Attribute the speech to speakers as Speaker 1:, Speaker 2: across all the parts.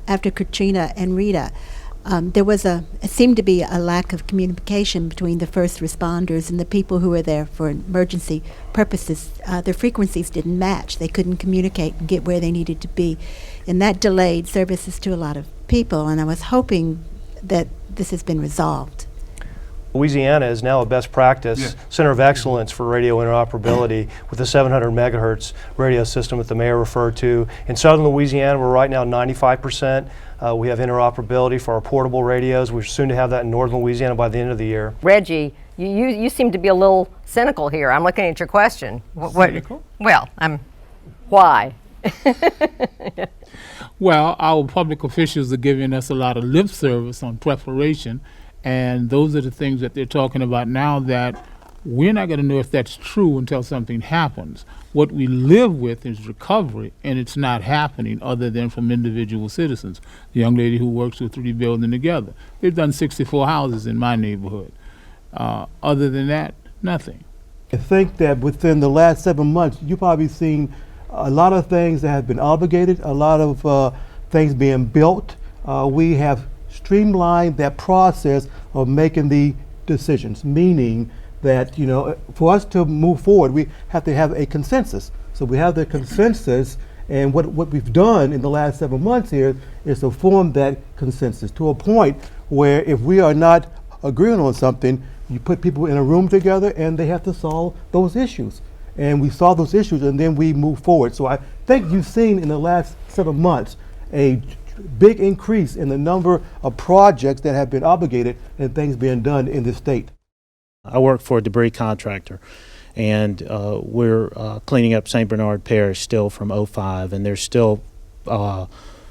Speaker 1: after Katrina and Rita, it seemed to be a lack of communication between the first responders and the people who were there for emergency purposes. Their frequencies didn't match. They couldn't communicate and get where they needed to be. And that delayed services to a lot of people, and I was hoping that this has been resolved.
Speaker 2: Louisiana is now a best practice center of excellence for radio interoperability with the 700 megahertz radio system that the mayor referred to. In southern Louisiana, we're right now 95%. We have interoperability for our portable radios. We're soon to have that in northern Louisiana by the end of the year.
Speaker 3: Reggie, you seem to be a little cynical here. I'm looking at your question.
Speaker 4: Cynical?
Speaker 3: Well, why?
Speaker 4: Well, our public officials are giving us a lot of lip service on preparation, and those are the things that they're talking about now that we're not going to know if that's true until something happens. What we live with is recovery, and it's not happening other than from individual citizens. The young lady who works with rebuilding together, they've done 64 houses in my neighborhood. Other than that, nothing.
Speaker 5: I think that within the last 7 months, you've probably seen a lot of things that have been obligated, a lot of things being built. We have streamlined that process of making the decisions, meaning that, you know, for us to move forward, we have to have a consensus. So we have the consensus, and what we've done in the last 7 months here is to form that consensus to a point where if we are not agreeing on something, you put people in a room together and they have to solve those issues. And we solve those issues and then we move forward. So I think you've seen in the last 7 months a big increase in the number of projects that have been obligated and things being done in the state.
Speaker 6: I work for a debris contractor, and we're cleaning up St. Bernard Parish still from '05, and there's still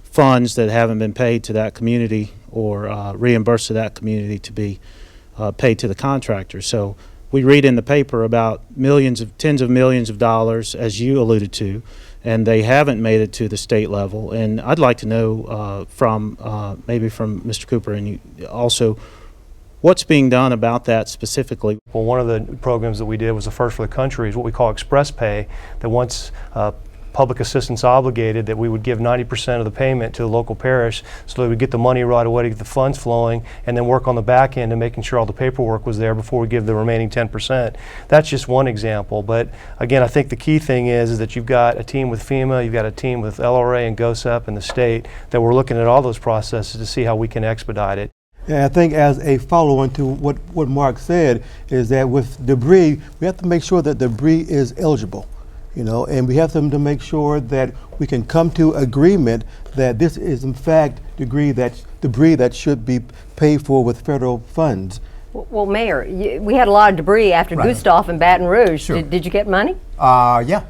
Speaker 6: funds that haven't been paid to that community or reimbursed to that community to be paid to the contractor. So we read in the paper about tens of millions of dollars, as you alluded to, and they haven't made it to the state level. And I'd like to know maybe from Mr. Cooper and you also, what's being done about that specifically?
Speaker 2: Well, one of the programs that we did was the first for the country is what we call Express Pay, that once public assistance obligated, that we would give 90% of the payment to the local parish so that we get the money right away to get the funds flowing and then work on the back end and making sure all the paperwork was there before we give the remaining 10%. That's just one example, but again, I think the key thing is that you've got a team with FEMA, you've got a team with LRA and Gustav and the state that we're looking at all those processes to see how we can expedite it.
Speaker 5: Yeah, I think as a follow-on to what Mark said is that with debris, we have to make sure that debris is eligible, you know, and we have to make sure that we can come to agreement that this is in fact debris that should be paid for with federal funds.
Speaker 3: Well, Mayor, we had a lot of debris after Gustav and Baton Rouge.
Speaker 7: Sure.
Speaker 3: Did you get money?
Speaker 7: Yeah.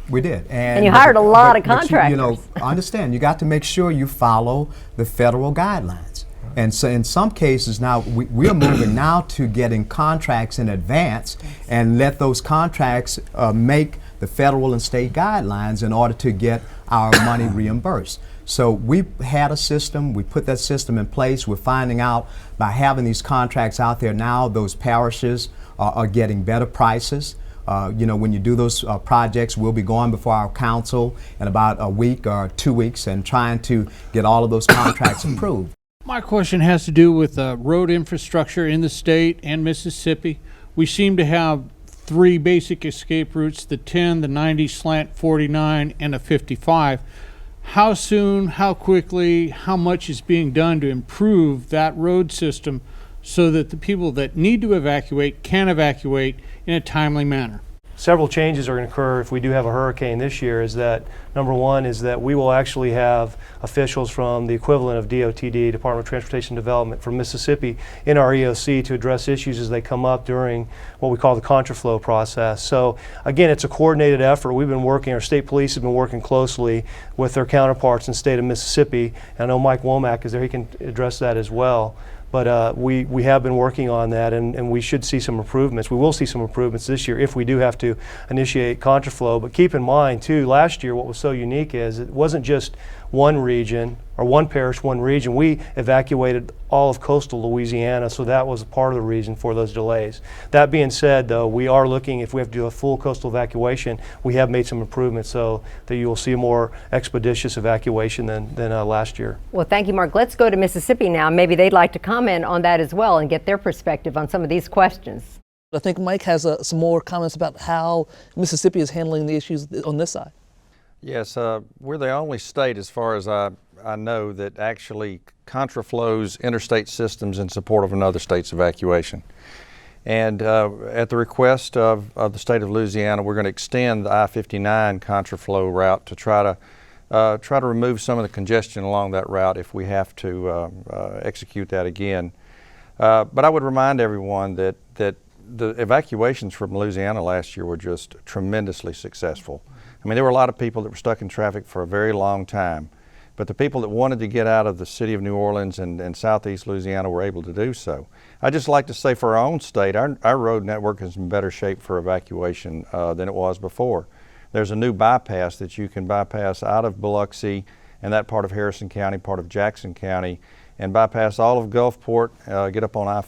Speaker 7: We did.
Speaker 3: And you hired a lot of contractors.
Speaker 7: You know, understand, you got to make sure you follow the federal guidelines. And so in some cases now, we are moving now to getting contracts in advance and let those contracts make the federal and state guidelines in order to get our money reimbursed. So we had a system, we put that system in place. We're finding out by having these contracts out there now, those parishes are getting better prices. You know, when you do those projects, we'll be going before our council in about a week or 2 weeks and trying to get all of those contracts approved.
Speaker 4: My question has to do with road infrastructure in the state and Mississippi. We seem to have three basic escape routes, the 10, the 90 slant 49, and a 55. How soon, how quickly, how much is being done to improve that road system so that the people that need to evacuate can evacuate in a timely manner?
Speaker 2: Several changes are going to occur if we do have a hurricane this year. Is that number one is that we will actually have officials from the equivalent of DOTD, Department of Transportation Development, from Mississippi in our EOC to address issues as they come up during what we call the contraflow process. So again, it's a coordinated effort. We've been working, our state police have been working closely with their counterparts in the state of Mississippi. And I know Mike Womack is there, he can address that as well. But we have been working on that, and we should see some improvements. We will see some improvements this year if we do have to initiate contraflow. But keep in mind, too, last year what was so unique is it wasn't just one region one parish, one region. We evacuated all of coastal Louisiana, so that was part of the reason for those delays. That being said, though, we are looking, if we have to do a full coastal evacuation, we have made some improvements so that you will see a more expeditious evacuation than last year.
Speaker 3: Well, thank you, Mark. Let's go to Mississippi now. Maybe they'd like to comment on that as well and get their perspective on some of these questions.
Speaker 8: I think Mike has some more comments about how Mississippi is handling the issues on this side.
Speaker 9: Yes, we're the only state, as far as I know, that actually contraflows interstate systems in support of another state's evacuation. And at the request of the state of Louisiana, we're going to extend the I-59 contraflow route to try to remove some of the congestion along that route if we have to execute that again. But I would remind everyone that the evacuations from Louisiana last year were just tremendously successful. I mean, there were a lot of people that were stuck in traffic for a very long time, but the people that wanted to get out of the city of New Orleans and southeast Louisiana were able to do so. I'd just like to say for our own state, our road network is in better shape for evacuation than it was before. There's a new bypass that you can bypass out of Biloxi and that part of Harrison County, part of Jackson County, and bypass all of Gulfport, get up on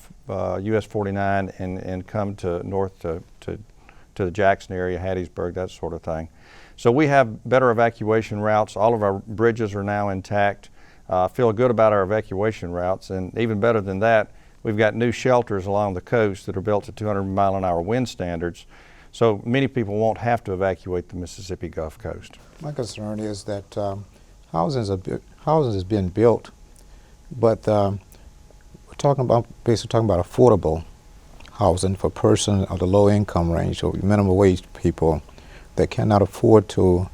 Speaker 9: US 49 and come to north to the Jackson area, Hattiesburg, that sort of thing. So we have better evacuation routes. All of our bridges are now intact. Feel good about our evacuation routes, and even better than that, we've got new shelters along the coast that are built to 200-mile-an-hour wind standards. So many people won't have to evacuate the Mississippi Gulf Coast.
Speaker 10: My concern is that housing is being built, but we're basically talking about affordable housing for persons of the low income range or minimum wage people that cannot afford to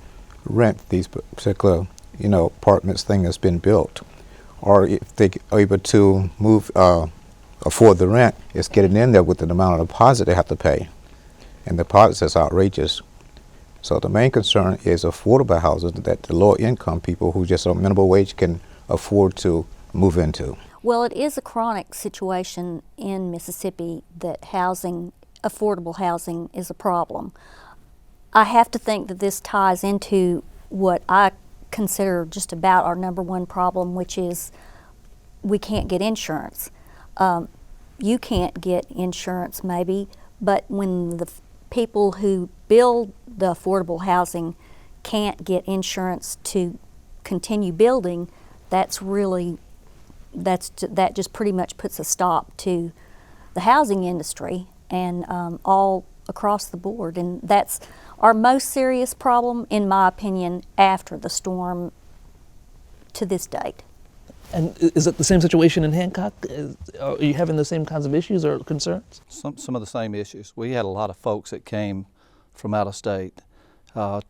Speaker 10: rent these particular, apartments thing that's been built, or if they are able to afford the rent, it's getting in there with an amount of deposit they have to pay, and the deposit is outrageous. So the main concern is affordable housing that the low income people who just on minimum wage can afford to move into.
Speaker 11: Well, it is a chronic situation in Mississippi that affordable housing is a problem. I have to think that this ties into what I consider just about our number one problem, which is we can't get insurance. You can't get insurance maybe, but when the people who build the affordable housing can't get insurance to continue building, that just pretty much puts a stop to the housing industry and all across the board. And that's our most serious problem, in my opinion, after the storm to this date.
Speaker 8: And is it the same situation in Hancock? Are you having the same kinds of issues or concerns?
Speaker 12: Some of the same issues. We had a lot of folks that came from out of state,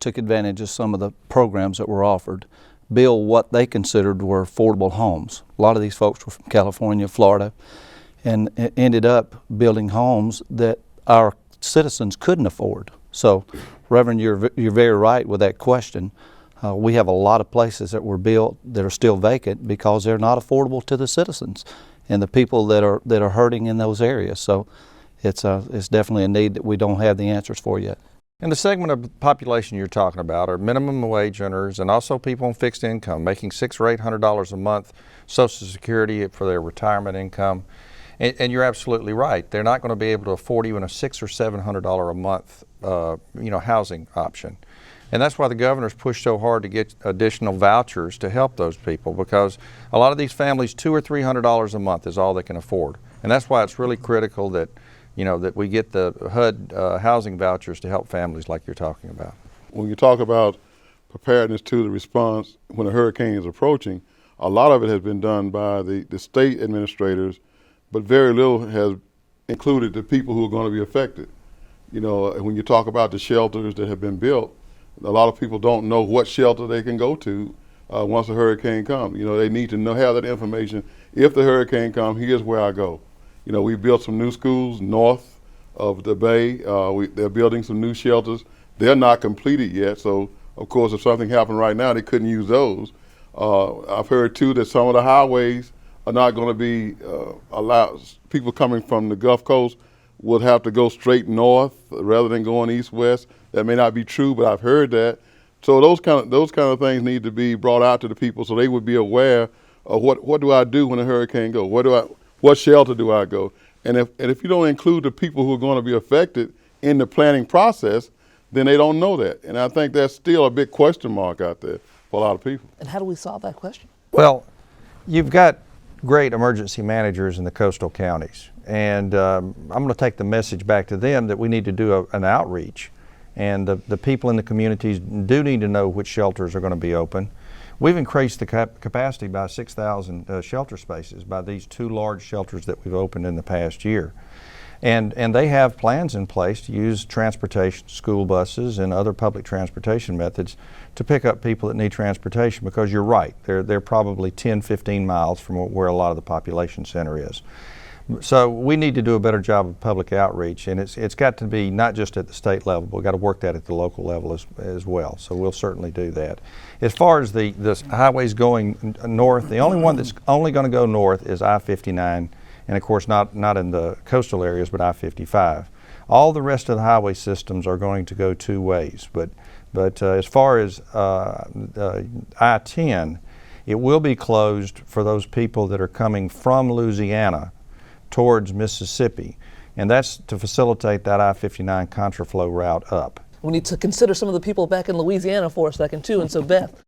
Speaker 12: took advantage of some of the programs that were offered, build what they considered were affordable homes. A lot of these folks were from California, Florida, and ended up building homes that our citizens couldn't afford. So, Reverend, you're very right with that question. We have a lot of places that were built that are still vacant because they're not affordable to the citizens and the people that are hurting in those areas. So, it's definitely a need that we don't have the answers for yet.
Speaker 9: And the segment of the population you're talking about are minimum wage earners and also people on fixed income making $600 or $800 a month, Social Security for their retirement income. And you're absolutely right. They're not going to be able to afford even a $600 or $700 a month, housing option. And that's why the governor's pushed so hard to get additional vouchers to help those people, because a lot of these families, $200 or $300 a month is all they can afford. And that's why it's really critical that that we get the HUD housing vouchers to help families like you're talking about.
Speaker 13: When you talk about preparedness to the response when a hurricane is approaching, a lot of it has been done by the state administrators, but very little has included the people who are going to be affected. When you talk about the shelters that have been built, a lot of people don't know what shelter they can go to once a hurricane comes. They need to have that information. If the hurricane comes, here's where I go. We built some new schools north of the bay. They're building some new shelters. They're not completed yet, so of course if something happened right now, they couldn't use those. I've heard too that some of the highways are not going to be allowed. People coming from the Gulf Coast would have to go straight north rather than going east-west. That may not be true, but I've heard that So those kind of things need to be brought out to the people so they would be aware of what do I do when a hurricane goes? What shelter do I go? And if you don't include the people who are going to be affected in the planning process, then they don't know that. And I think that's still a big question mark out there for a lot of people.
Speaker 8: And how do we solve that question?
Speaker 9: Well, you've got great emergency managers in the coastal counties, and I'm going to take the message back to them that we need to do an outreach, and the people in the communities do need to know which shelters are going to be open. We've increased the capacity by 6,000 shelter spaces by these 2 large shelters that we've opened in the past year. And they have plans in place to use transportation, school buses and other public transportation methods to pick up people that need transportation, because you're right, they're probably 10, 15 miles from where a lot of the population center is. So we need to do a better job of public outreach, and it's got to be not just at the state level, but we've got to work that at the local level as well. So we'll certainly do that. As far as the highways going north, the only one that's only going to go north is I-59, and of course not in the coastal areas, but I-55. All the rest of the highway systems are going to go 2 ways. But as far as I-10, it will be closed for those people that are coming from Louisiana towards Mississippi, and that's to facilitate that I-59 contraflow route up.
Speaker 8: We need to consider some of the people back in Louisiana for a second too. And so Beth,